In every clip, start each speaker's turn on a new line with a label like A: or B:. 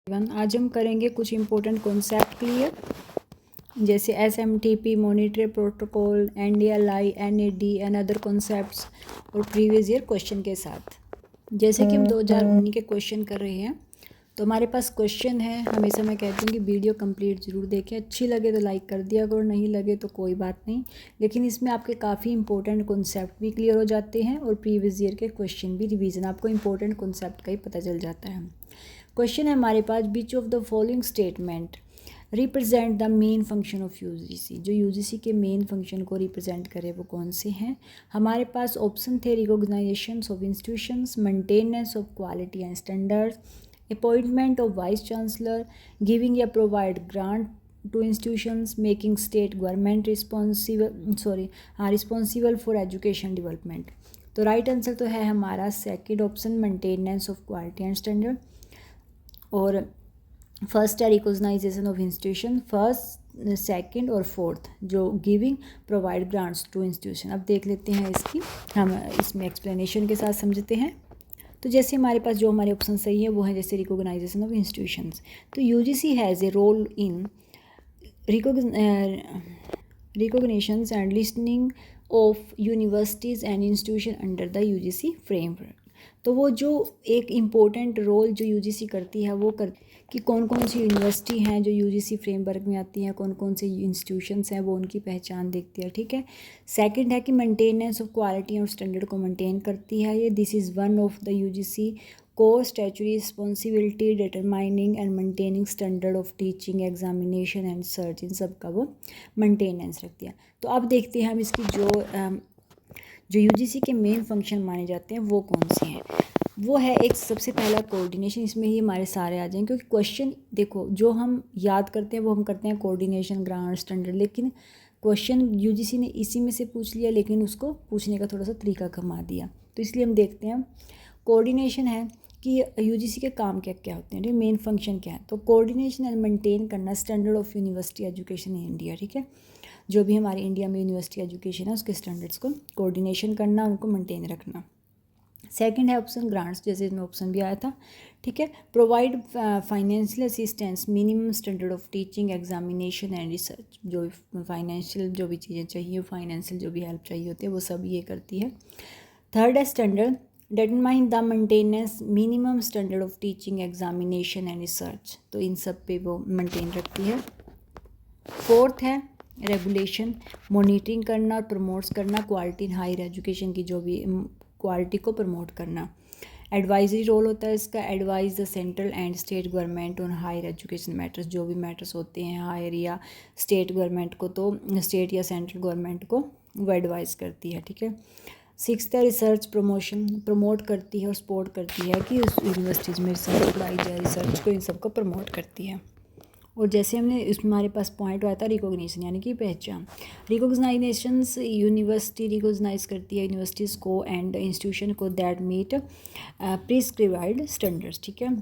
A: आज हम करेंगे कुछ इम्पोर्टेंट कॉन्सेप्ट क्लियर, जैसे SMTP, monetary protocol, NDLI, NAD and other concepts और प्रीवियस ईयर क्वेश्चन के साथ। जैसे कि हम 2019 के क्वेश्चन कर रहे हैं, तो हमारे पास क्वेश्चन है। हमेशा मैं कहती हूँ कि वीडियो कंप्लीट ज़रूर देखें, अच्छी लगे तो लाइक कर दिया करो, नहीं लगे तो कोई बात नहीं, लेकिन इसमें आपके काफ़ी इंपॉर्टेंट कॉन्सेप्ट भी क्लियर हो जाते हैं और प्रीवियस ईयर के क्वेश्चन भी रिवीजन आपको इंपॉर्टेंट कॉन्सेप्ट का ही पता चल जाता है। क्वेश्चन है हमारे पास, which of the following statement represent the main function of UGC. जो यूजीसी के मेन फंक्शन को रिप्रेजेंट करे वो कौन से हैं। हमारे पास ऑप्शन थे recognition of institutions, maintenance of quality and standards, appointment of vice chancellor, giving या provide grant to institutions, making state government responsible for education development. तो राइट आंसर तो है हमारा second option, maintenance of quality and standard. और first है recognization of institution, first, second और fourth जो giving provide grants to institution. अब देख लेते हैं इसकी, हम इसमें एक्सप्लेनेशन के साथ समझते हैं। तो जैसे हमारे पास जो हमारे ऑप्शन सही है वो है जैसे रिकॉग्नाइजेशन ऑफ इंस्टीट्यूशंस। तो UGC has a role in recognitions and listing of universities and institution under the UGC framework. तो वो जो एक इम्पोर्टेंट रोल जो यूजीसी करती है वो कि कौन कौन सी यूनिवर्सिटी हैं जो यूजीसी फ्रेमवर्क में आती हैं, कौन कौन से इंस्टीट्यूशंस हैं, वो उनकी पहचान देखती है। ठीक है। सेकंड है कि मेंटेनेंस ऑफ क्वालिटी और स्टैंडर्ड को मेंटेन करती है ये। This is one of the UGC को statutory responsibility determining and maintaining standard of teaching, examination and search, इन सब का वो मेंटेनेंस रखती है। तो अब देखते हैं हम इसकी जो यूजीसी के मेन फंक्शन माने जाते हैं वो कौन से हैं। वो है एक सबसे पहला कोऑर्डिनेशन, इसमें ही हमारे सारे आ जाएंगे क्योंकि क्वेश्चन देखो जो हम याद करते हैं वो हम करते हैं कोऑर्डिनेशन, ग्रांट, स्टैंडर्ड, लेकिन क्वेश्चन यूजीसी ने इसी में से पूछ लिया, लेकिन उसको पूछने का थोड़ा सा तरीका घुमा दिया। तो इसलिए हम देखते हैं कोऑर्डिनेशन है कि यूजीसी के काम क्या क्या होते हैं, मेन फंक्शन क्या है। तो कोऑर्डिनेशन एंड मेंटेन करना standard of university education in India. ठीक है, जो भी हमारे इंडिया में यूनिवर्सिटी एजुकेशन है उसके स्टैंडर्ड्स को कोऑर्डिनेशन करना, उनको मेंटेन रखना। सेकंड है ऑप्शन ग्रांट्स, जैसे इसमें ऑप्शन भी आया था। ठीक है, provide financial assistance, minimum standard of teaching, examination and research. जो फाइनेंशियल जो भी चीज़ें चाहिए, फाइनेंशियल जो भी हेल्प चाहिए होती है वो सब ये करती है। थर्ड है standard, determine the maintenance minimum standard of teaching, examination and research. तो इन सब पे वो मेंटेन रखती है। फोर्थ है रेगुलेशन, मॉनिटरिंग करना और प्रमोट्स करना क्वालिटी इन हायर एजुकेशन की, जो भी क्वालिटी को प्रमोट करना। एडवाइजरी रोल होता है इसका, advise the central and state government on higher education matters. जो भी मैटर्स होते हैं हायर या स्टेट गवर्नमेंट को, तो स्टेट या सेंट्रल गवर्नमेंट को वो एडवाइज़ करती है। ठीक है। सिक्स्थ है रिसर्च प्रमोशन, प्रमोट करती है और सपोर्ट करती है कि उस यूनिवर्सिटीज़ में रिसर्च पढ़ाई जाए, रिसर्च को इन सबको प्रमोट करती है। और जैसे हमने इसमें हमारे पास पॉइंट आया था रिकॉग्निशन, यानी कि पहचान। रिकॉग्नाइजेशंस, यूनिवर्सिटी रिकॉग्नाइज करती है यूनिवर्सिटीज़ को एंड इंस्टीट्यूशन को दैट मीट प्रिस्क्राइब्ड स्टैंडर्ड्स। ठीक है,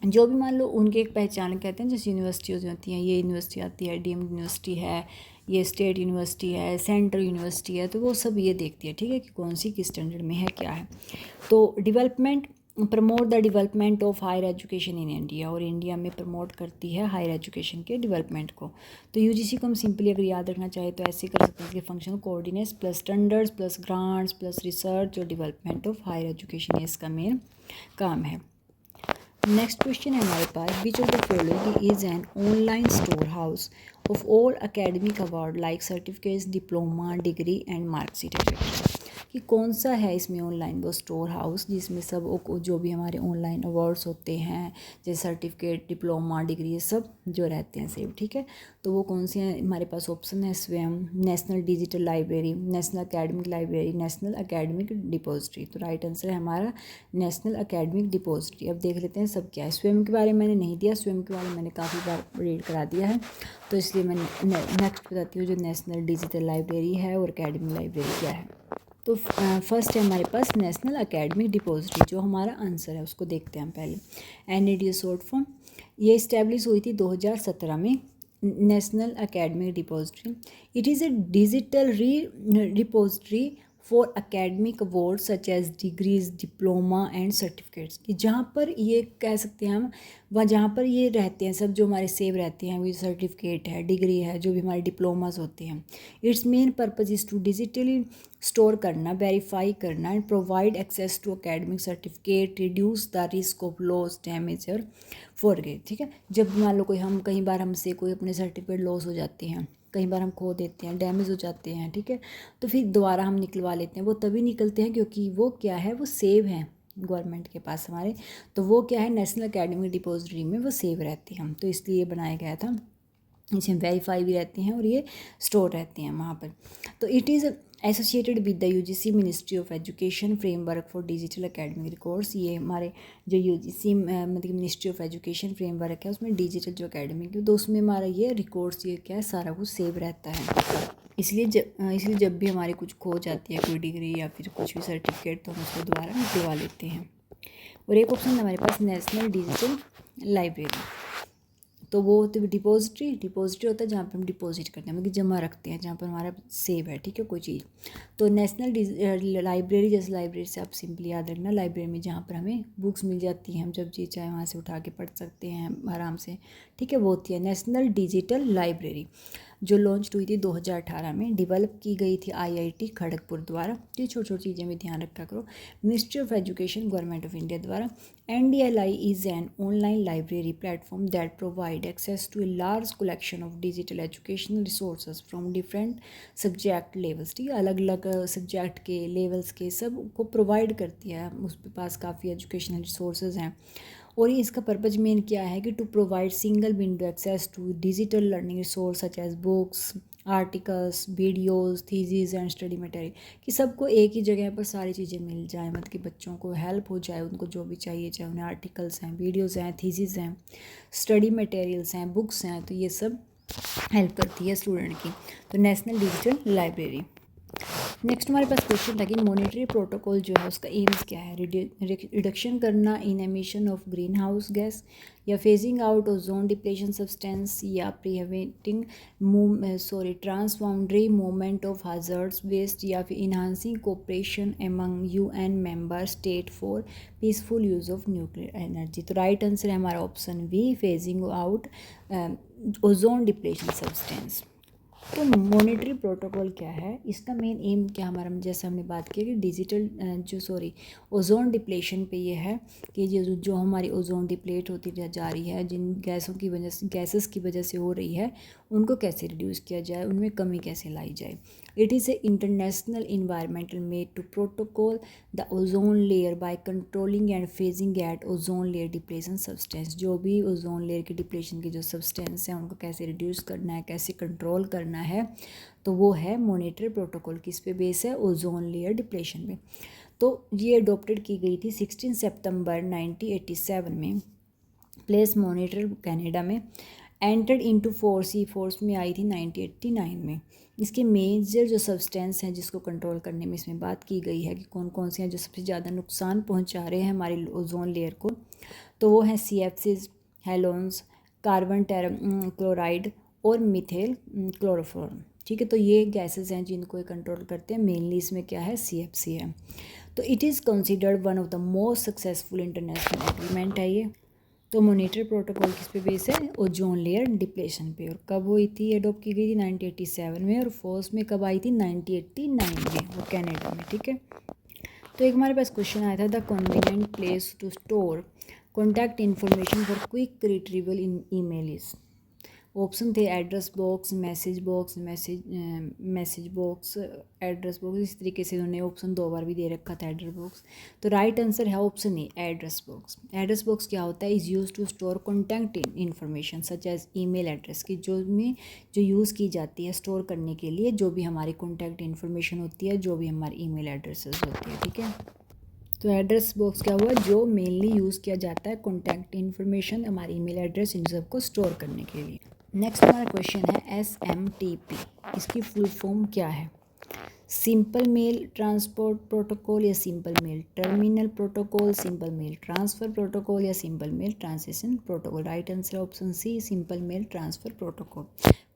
A: जो भी मान लो उनके एक पहचान कहते हैं, जैसे यूनिवर्सिटीज़ होती हैं, ये यूनिवर्सिटी आती है, डीम्ड यूनिवर्सिटी है, ये स्टेट यूनिवर्सिटी है, सेंट्रल यूनिवर्सिटी है, तो वो सब ये देखती है। ठीक है, कि कौन सी किस स्टैंडर्ड में है, क्या है। तो development, promote the development of higher education in India, और इंडिया में प्रमोट करती है हायर एजुकेशन के डेवलपमेंट को। तो यूजीसी को हम सिंपली अगर याद रखना चाहे तो ऐसे कर सकते हैं, इसके function coordinates plus standards plus grants plus research और डेवलपमेंट ऑफ हायर एजुकेशन, इसका मेन काम है। नेक्स्ट क्वेश्चन है हमारे पास, which of the following is an online storehouse of all academic award like certificates, diploma, degree and marksheet etcetera. कि कौन सा है इसमें ऑनलाइन वो स्टोर हाउस जिसमें सब जो भी हमारे ऑनलाइन अवार्ड्स होते हैं, जैसे सर्टिफिकेट, डिप्लोमा, डिग्री, ये सब जो रहते हैं सेव। ठीक है, तो वो कौन से हैं हमारे पास ऑप्शन है स्वयं, national digital library, national academic library, national academic depository. तो राइट आंसर है हमारा नेशनल एकेडमिक डिपॉजिटरी। अब देख लेते हैं सब क्या है। स्वयं के बारे में मैंने नहीं दिया, स्वयं के बारे में मैंने काफ़ी बार रीड करा दिया है, तो इसलिए मैं नेक्स्ट बताती हूँ जो नेशनल डिजिटल लाइब्रेरी है और एकेडमिक लाइब्रेरी क्या है। तो फर्स्ट है हमारे पास नेशनल एकेडमिक डिपॉजिटरी, जो हमारा आंसर है उसको देखते हैं हम पहले। NAD शॉर्ट फॉर्म, ये इस्टेब्लिश हुई थी 2017 में, national academic depository. It is a digital repository for academic award such as degrees diploma and certificates, कि जहाँ पर ये कह सकते हैं हम वह जहाँ पर ये रहते हैं सब जो हमारे सेव रहते हैं, वो सर्टिफिकेट है, डिग्री है, जो भी हमारे डिप्लोमास होते हैं। Its main purpose is to digitally store करना, वेरीफाई करना and provide access to academic certificate, reduce the risk of loss damage और फॉरगेट। ठीक है, जब मान लो कोई हम कई बार हमसे कोई अपने सर्टिफिकेट लॉस हो जाते हैं, कई बार हम खो देते हैं, डैमेज हो जाते हैं, ठीक है, तो फिर दोबारा हम निकलवा लेते हैं। वो तभी निकलते हैं क्योंकि वो क्या है, वो सेव हैं गवर्नमेंट के पास हमारे, तो वो क्या है नेशनल एकेडमिक डिपॉजिटरी में वो सेव रहते हैं। तो इसलिए बनाया गया था, इसमें वेरीफाई भी रहते हैं और ये स्टोर रहते हैं वहाँ पर। तो it is associated with the UGC ministry of education framework for digital academic records. ये हमारे जो यूजीसी मतलब मिनिस्ट्री ऑफ एजुकेशन फ्रेमवर्क है उसमें डिजिटल जो एकेडमिक है, तो उसमें हमारा ये रिकॉर्ड्स ये क्या है सारा कुछ सेव रहता है। इसलिए जब भी हमारी कुछ खो जाती है कोई डिग्री या फिर कुछ भी सर्टिफिकेट, तो हम उसको दोबारा निकलवा लेते हैं। और एक ऑप्शन है हमारे पास नेशनल डिजिटल लाइब्रेरी। तो वो डिपॉजिटरी होता है जहाँ पे हम डिपॉजिट करते हैं, मतलब जमा रखते हैं, जहाँ पर हमारा सेव है, ठीक है, कोई चीज़। तो नेशनल लाइब्रेरी, जैसे लाइब्रेरी से आप सिंपली याद रखना, लाइब्रेरी में जहाँ पर हमें बुक्स मिल जाती हैं, हम जब जी चाहे वहाँ से उठा के पढ़ सकते हैं आराम से, ठीक है, वो होती है नेशनल डिजिटल लाइब्रेरी, जो लॉन्च हुई थी 2018 में, डेवलप की गई थी आईआईटी खड़गपुर द्वारा। ये छोटी छोटी चीज़ें भी ध्यान रखा करो। Ministry of education government of India द्वारा। NDLI is an online library platform that provide access to a large collection of digital educational resources from different subject levels. ठीक है, अलग अलग सब्जेक्ट के लेवल्स के सब को प्रोवाइड करती है, उसके पास काफ़ी एजुकेशनल रिसोर्सेज हैं। और ये इसका पर्पज मेन क्या है कि to provide single window access to digital learning resource such as books, articles, videos, thesis and study material, कि सबको एक ही जगह पर सारी चीज़ें मिल जाए, मतलब कि बच्चों को हेल्प हो जाए, उनको जो भी चाहिए, चाहे उन्हें आर्टिकल्स हैं, वीडियोस हैं, थीसिस हैं, स्टडी मटेरियल्स हैं, बुक्स हैं, तो ये सब हेल्प करती है स्टूडेंट की। तो नेशनल डिजिटल लाइब्रेरी। नेक्स्ट हमारे पास क्वेश्चन था कि मॉनिटरी प्रोटोकॉल जो है उसका एम्स क्या है, रिडक्शन करना in emission of greenhouse gas, या phasing out ozone depletion substance, या preventing transboundary movement of hazardous waste, या फिर enhancing cooperation among UN member state for peaceful use of nuclear energy. तो right answer है हमारा option B, phasing out ozone depletion substance. तो monetary protocol क्या है, इसका मेन एम क्या हमारा, जैसे हमने बात की कि डिजिटल ओजोन डिप्लेशन पे ये है कि जो हमारी ओजोन डिप्लेट होती जा रही है, जिन गैसेस की वजह से हो रही है, उनको कैसे रिड्यूस किया जाए, उनमें कमी कैसे लाई जाए। It is a international environmental made to protocol the ozone layer by controlling and phasing at ozone layer depletion substance. जो भी ओजोन लेयर की डिप्लेशन की जो सब्सटेंस हैं उनको कैसे रिड्यूस करना है, कैसे कंट्रोल करना है, तो वो है मॉनिटरी प्रोटोकॉल। किस पे बेस है, ओजोन लेयर डिप्लेशन में। तो ये अडोप्टेड की गई थी 16 सितंबर 1987 में, प्लेस मॉनिटर कनाडा में, एंटर्ड इनटू फोर्स में आई थी 1989 में। इसके मेजर जो सब्सटेंस हैं जिसको कंट्रोल करने में इसमें बात की गई है कि कौन कौन से हैं जो सबसे ज़्यादा नुकसान पहुंचा रहे हैं हमारी ओजोन लेयर को, तो वो हैं CFCs, हेलोन्स, कार्बन क्लोराइड और मिथेल क्लोरोफॉर्म। ठीक है, तो ये गैसेस हैं जिनको ये कंट्रोल करते हैं, मेनली इसमें क्या है, CFC है। तो it is considered one of the most successful international agreement है ये। तो मॉनिटरी प्रोटोकॉल किस पे बेस है, ओजोन लेयर डिप्लेशन पे। और कब हुई थी, अडोप्ट की गई थी 1987 में, और फोर्स में कब आई थी, 1989 में, वो कनाडा में। ठीक है, तो एक हमारे पास क्वेश्चन आया था, the convenient place to store contact information for quick retrieval in email is. Option थे address box, message box, address box. इस तरीके से उन्होंने ऑप्शन 2 बार भी दे रखा था एड्रेस बॉक्स। तो राइट आंसर है option A, address box. Address box क्या होता है, is use to store contact information such as email address, की जो यूज़ की जाती है स्टोर करने के लिए जो भी हमारी कॉन्टैक्ट इन्फॉर्मेशन होती है, जो भी हमारी ईमेल एड्रेसेस होती है। ठीक है, तो एड्रेस बॉक्स क्या हुआ, जो मेनली यूज़ किया जाता है कॉन्टैक्ट इन्फॉर्मेशन, हमारी ईमेल एड्रेस, इन सब को स्टोर करने के लिए। नेक्स्ट हमारा क्वेश्चन है SMTP, इसकी फुल फॉर्म क्या है। सिंपल मेल ट्रांसपोर्ट प्रोटोकॉल या simple mail terminal protocol, simple mail transfer protocol या simple mail transmission protocol. Right answer option C, simple mail transfer protocol.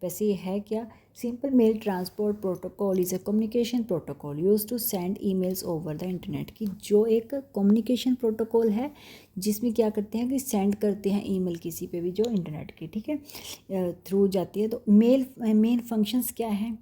A: वैसे ये है क्या? Simple mail transport protocol is a communication protocol use to send emails over the internet, की जो एक communication protocol है जिसमें क्या करते हैं कि सेंड करते हैं ईमेल किसी पे भी जो इंटरनेट की, ठीक है, थ्रू जाती है। तो मेन फंक्शंस क्या हैं?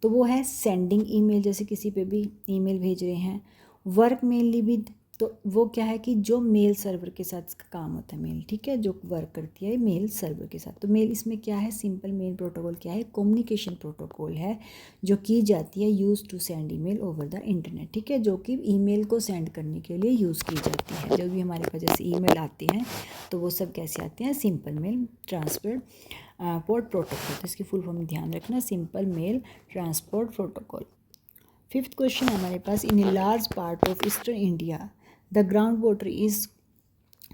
A: तो वो है सेंडिंग ईमेल, जैसे किसी पे भी ईमेल भेज रहे हैं। वर्क मेनली विद, तो वो क्या है कि जो मेल सर्वर के साथ इसका काम होता है, मेल, ठीक है, जो वर्क करती है मेल सर्वर के साथ। तो मेल इसमें क्या है? सिंपल मेल प्रोटोकॉल क्या है? कम्युनिकेशन प्रोटोकॉल है जो की जाती है use to send email over the internet, ठीक है, जो कि ईमेल को सेंड करने के लिए यूज़ की जाती है। जब भी हमारे पास जैसे ईमेल आते हैं तो वो सब कैसे आते हैं? Simple mail transfer port protocol. तो इसकी फुल फॉर्म ध्यान रखना, simple mail transport protocol. Fifth question हमारे पास, in a large part of eastern India the ground water is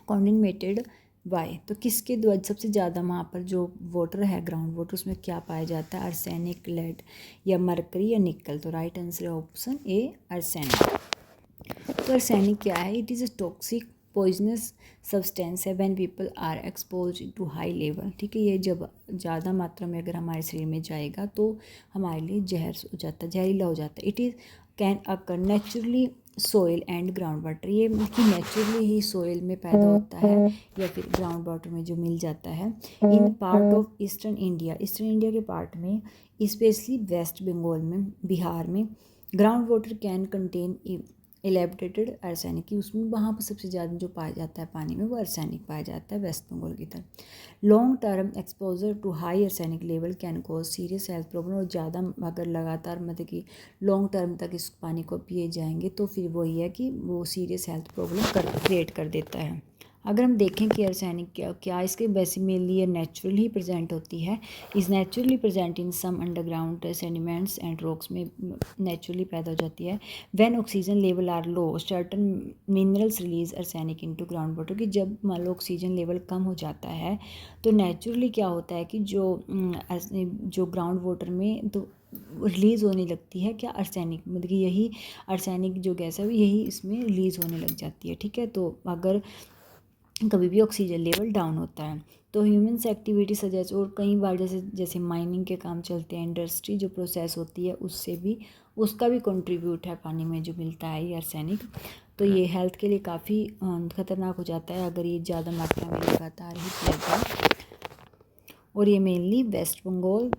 A: contaminated by, तो किसके द्वारा सबसे ज़्यादा वहाँ पर जो वाटर है ग्राउंड वाटर उसमें क्या पाया जाता है? आर्सेनिक, लेड या मरकरी या निकल। तो राइट आंसर है ऑप्शन ए, आर्सेनिक। तो आर्सेनिक क्या है? It is a toxic poisonous substance है when people are expose to high level, ठीक है, ये जब ज़्यादा मात्रा में अगर हमारे शरीर में जाएगा तो हमारे लिए जहर हो जाता है, जहरीला हो जाता है। It is can occur naturally soil and ground water, ये कि नेचुरली ही सोइल में पैदा होता है या फिर ग्राउंड वाटर में जो मिल जाता है। In part of eastern India, eastern India के पार्ट में, स्पेशली वेस्ट बंगाल में, बिहार में, ground water can contain elevated arsenic, की उसमें वहाँ पर सबसे ज़्यादा जो पाया जाता है पानी में वो आर्सेनिक पाया जाता है वेस्ट बंगाल की तरफ। Long term exposure to high arsenic level can cause serious health problem, और ज़्यादा अगर लगातार मतलब कि लॉन्ग टर्म तक इस पानी को पिए जाएंगे तो फिर वही है कि वो सीरियस हेल्थ प्रॉब्लम क्रिएट कर देता है। अगर हम देखें कि आर्सेनिक क्या इसके बेसिकली ये नेचुरली प्रेजेंट होती है, is naturally present in some underground sediments and rocks, में नेचुरली पैदा हो जाती है। When oxygen level are low certain minerals release arsenic into ground water, कि जब मान लो ऑक्सीजन लेवल कम हो जाता है तो नेचुरली क्या होता है कि जो ग्राउंड वाटर में तो रिलीज़ होने लगती है क्या? आर्सेनिक, मतलब कि यही आर्सेनिक जो गैस है यही इसमें रिलीज़ होने लग जाती है, ठीक है। तो अगर कभी भी ऑक्सीजन लेवल डाउन होता है तो ह्यूमन्स एक्टिविटी सजेस्ट, और कई बार जैसे माइनिंग के काम चलते हैं, इंडस्ट्री जो प्रोसेस होती है उससे भी उसका भी कंट्रीब्यूट है पानी में जो मिलता है ये आर्सेनिक। तो ये हेल्थ के लिए काफ़ी ख़तरनाक हो जाता है अगर ये ज़्यादा मात्रा में लगातार ही पिया जाए, और ये मेनली वेस्ट बंगाल,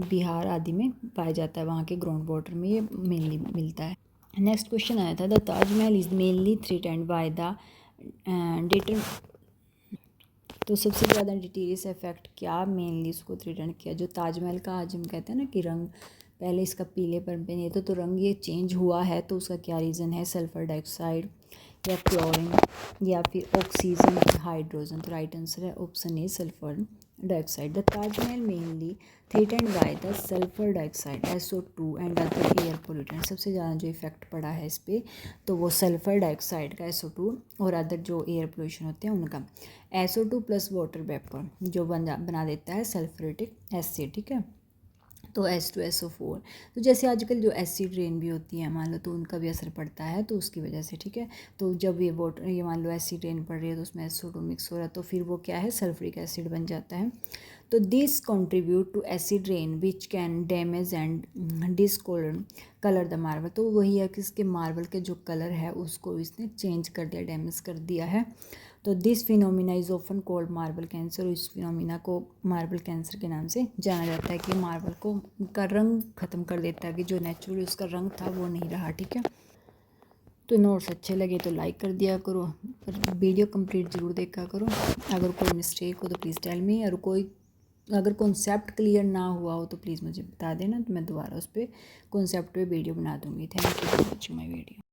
A: बिहार आदि में पाया जाता है, वहाँ के ग्राउंड वाटर में ये मेनली मिलता है। नेक्स्ट क्वेश्चन आया था, the Taj Mahal is mainly threatened by the debtor, तो सबसे ज़्यादा डिटीरियस इफेक्ट क्या मेनली उसको थ्रेटन किया? जो ताजमहल का आज हम कहते हैं ना कि रंग पहले इसका पीलेपन पे नहीं था तो रंग ये चेंज हुआ है, तो उसका क्या रीज़न है? सल्फर डाइऑक्साइड या क्लोरीन या फिर ऑक्सीजन हाइड्रोजन। तो राइट आंसर है option A, sulphur dioxide. The Taj Mahal mainly threatened by the sulphur dioxide, SO2 and other air pollutant, सबसे ज़्यादा जो इफेक्ट पड़ा है इस पर तो वो सल्फर डाइऑक्साइड का, SO2 और अदर जो एयर पोल्यूशन होते हैं उनका। SO2 प्लस वाटर वेपर जो बना देता है सल्फ्रेटिक एसिड, ठीक है, तो H2SO4। तो जैसे आजकल जो एसिड रेन भी होती है मान लो तो उनका भी असर पड़ता है तो उसकी वजह से, ठीक है। तो जब ये वाटर ये मान लो एसिड रेन पड़ रही है तो उसमें SO2 मिक्स हो रहा है तो फिर वो क्या है? सल्फ्रिक एसिड बन जाता है। तो this contribute to acid rain which can damage and colour the marble, तो वही है कि इसके मार्बल के जो कलर है उसको इसने चेंज कर दिया, डैमेज कर दिया है। तो this phenomena is often called marble cancer, इस फिनोमिना को मार्बल कैंसर के नाम से जाना जाता है कि मार्बल को का रंग ख़त्म कर देता है कि जो नेचुरली उसका रंग था वो नहीं रहा, ठीक है। तो नोट्स अच्छे लगे तो लाइक कर दिया करो, पर वीडियो कंप्लीट ज़रूर देखा करो। अगर कोई मिस्टेक हो तो प्लीज़ टेल मी, और कोई अगर कॉन्सेप्ट क्लियर ना हुआ हो तो प्लीज़ मुझे बता देना, तो मैं दोबारा उस पर कॉन्सेप्ट पे वीडियो बना दूँगी। Thank you for watching my video.